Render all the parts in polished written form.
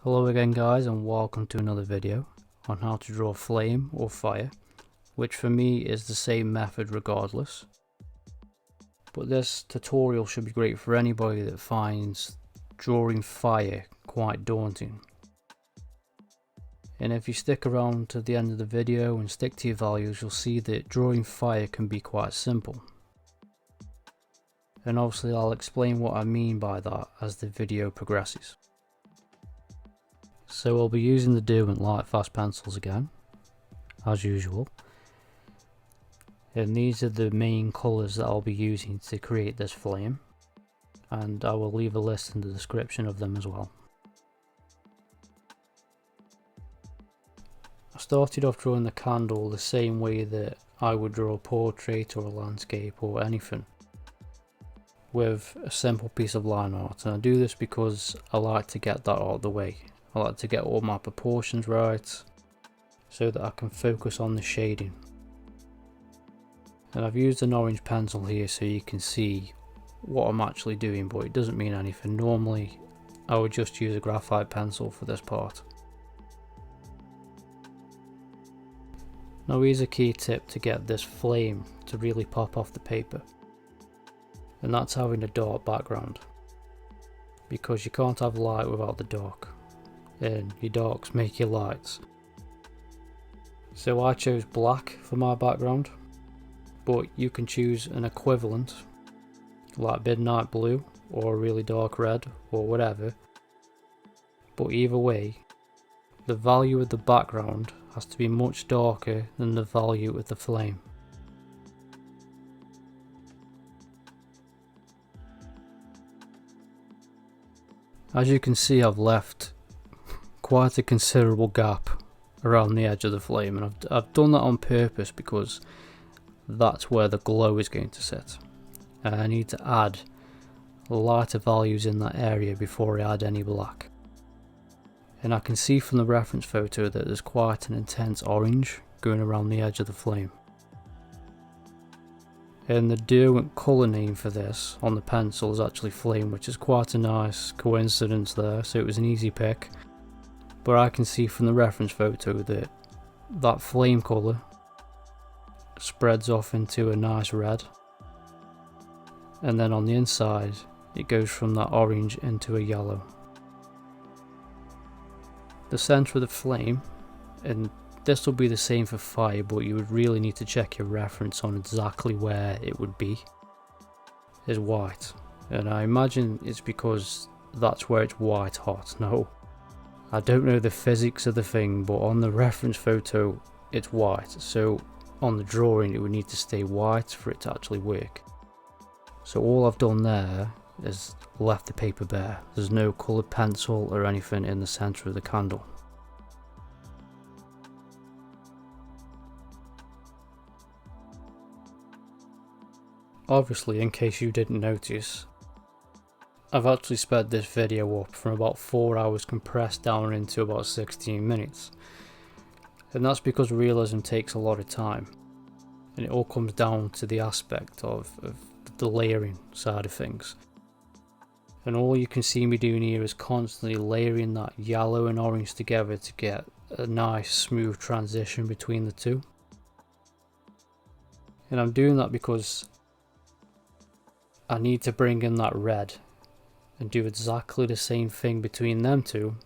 Hello again guys, and welcome to another video on how to draw flame or fire, which for me is the same method regardless. But this tutorial should be great for anybody that finds drawing fire quite daunting. And if you stick around to the end of the video and stick to your values, you'll see that drawing fire can be quite simple. And obviously I'll explain what I mean by that as the video progresses. So I'll be using the Derwent Lightfast pencils again, as usual. And these are the main colours that I'll be using to create this flame. And I will leave a list in the description of them as well. I started off drawing the candle the same way that I would draw a portrait or a landscape or anything, with a simple piece of line art. And I do this because I like to get that out of the way. I like to get all my proportions right so that I can focus on the shading. And I've used an orange pencil here so you can see what I'm actually doing, but it doesn't mean anything. Normally I would just use a graphite pencil for this part. Now here's a key tip to get this flame to really pop off the paper, and that's having a dark background, because you can't have light without the dark, and your darks make your lights. So I chose black for my background, but you can choose an equivalent like midnight blue or a really dark red or whatever. But either way, the value of the background has to be much darker than the value of the flame. As you can see, I've left quite a considerable gap around the edge of the flame, and I've done that on purpose because that's where the glow is going to sit, and I need to add lighter values in that area before I add any black. And I can see from the reference photo that there's quite an intense orange going around the edge of the flame. And the Derwent colour name for this on the pencil is actually flame, which is quite a nice coincidence there, so it was an easy pick. But I can see from the reference photo that that flame colour spreads off into a nice red, and then on the inside it goes from that orange into a yellow. The centre of the flame, and this will be the same for fire, but you would really need to check your reference on exactly where it would be, is white. And I imagine it's because that's where it's white hot. No, I don't know the physics of the thing, but on the reference photo it's white, so on the drawing it would need to stay white for it to actually work. So all I've done there is left the paper bare. There's no coloured pencil or anything in the centre of the candle. Obviously, in case you didn't notice, I've actually sped this video up from about 4 hours compressed down into about 16 minutes. And that's because realism takes a lot of time, and it all comes down to the aspect of the layering side of things. And all you can see me doing here is constantly layering that yellow and orange together to get a nice smooth transition between the two. And I'm doing that because I need to bring in that red and do exactly the same thing between them two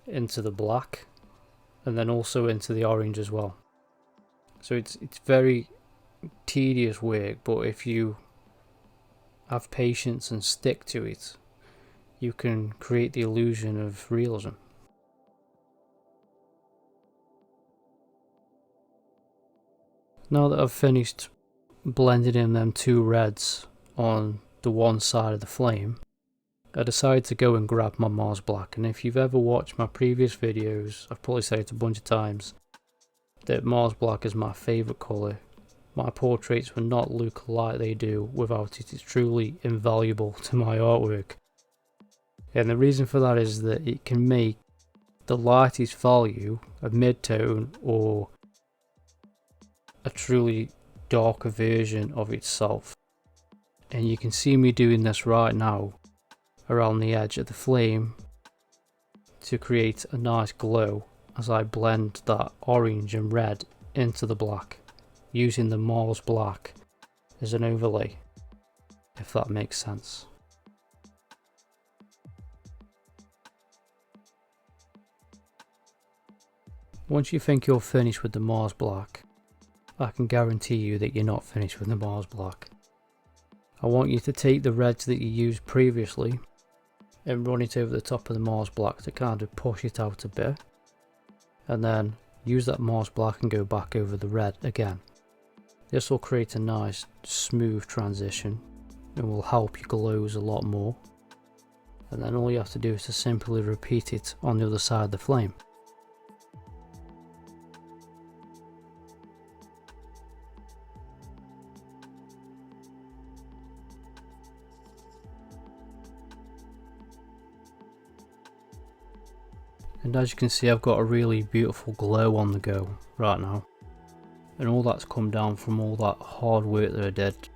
into the black, and then also into the orange as well. So it's very tedious work, but if you have patience and stick to it, you can create the illusion of realism. Now that I've finished blending in them two reds on the one side of the flame, I decided to go and grab my Mars Black. And if you've ever watched my previous videos, I've probably said it a bunch of times that Mars Black is my favourite colour. My portraits would not look like they do without it. It's truly invaluable to my artwork. And the reason for that is that it can make the lightest value a mid-tone or a truly darker version of itself. And you can see me doing this right now around the edge of the flame to create a nice glow as I blend that orange and red into the black, using the Mars black as an overlay, if that makes sense. Once you think you're finished with the Mars black, I can guarantee you that you're not finished with the Mars black. I want you to take the reds that you used previously and run it over the top of the Mars black to kind of push it out a bit, and then use that Mars black and go back over the red again. This will create a nice smooth transition and will help your glows a lot more, and then all you have to do is to simply repeat it on the other side of the flame. And as you can see, I've got a really beautiful glow on the go right now, and all that's come down from all that hard work that I did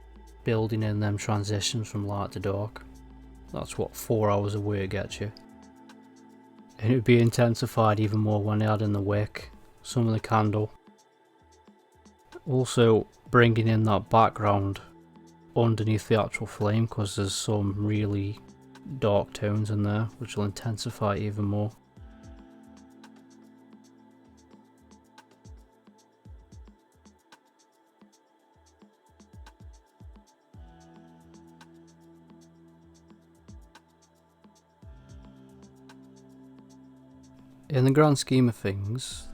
building in them transitions from light to dark. That's what 4 hours of work gets you, and it would be intensified even more when I add in the wick, some of the candle, also bringing in that background underneath the actual flame, because there's some really dark tones in there which will intensify it even more. In the grand scheme of things,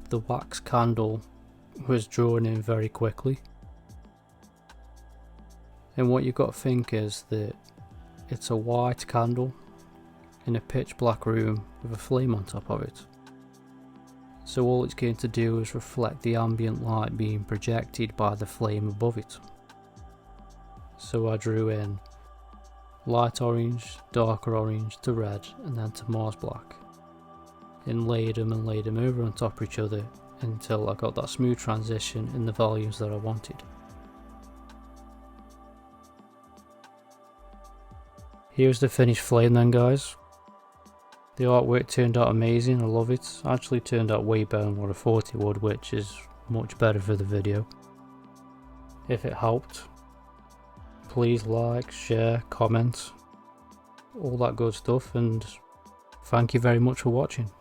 the wax candle was drawn in very quickly, and what you've got to think is that it's a white candle in a pitch black room with a flame on top of it, so all it's going to do is reflect the ambient light being projected by the flame above it. So I drew in light orange, darker orange to red, and then to Mars black, and laid them over on top of each other until I got that smooth transition in the volumes that I wanted. Here's the finished flame then, guys. The artwork turned out amazing, I love it. Actually turned out way better than what I thought it would, which is much better for the video. If it helped, please like, share, comment, all that good stuff, and thank you very much for watching.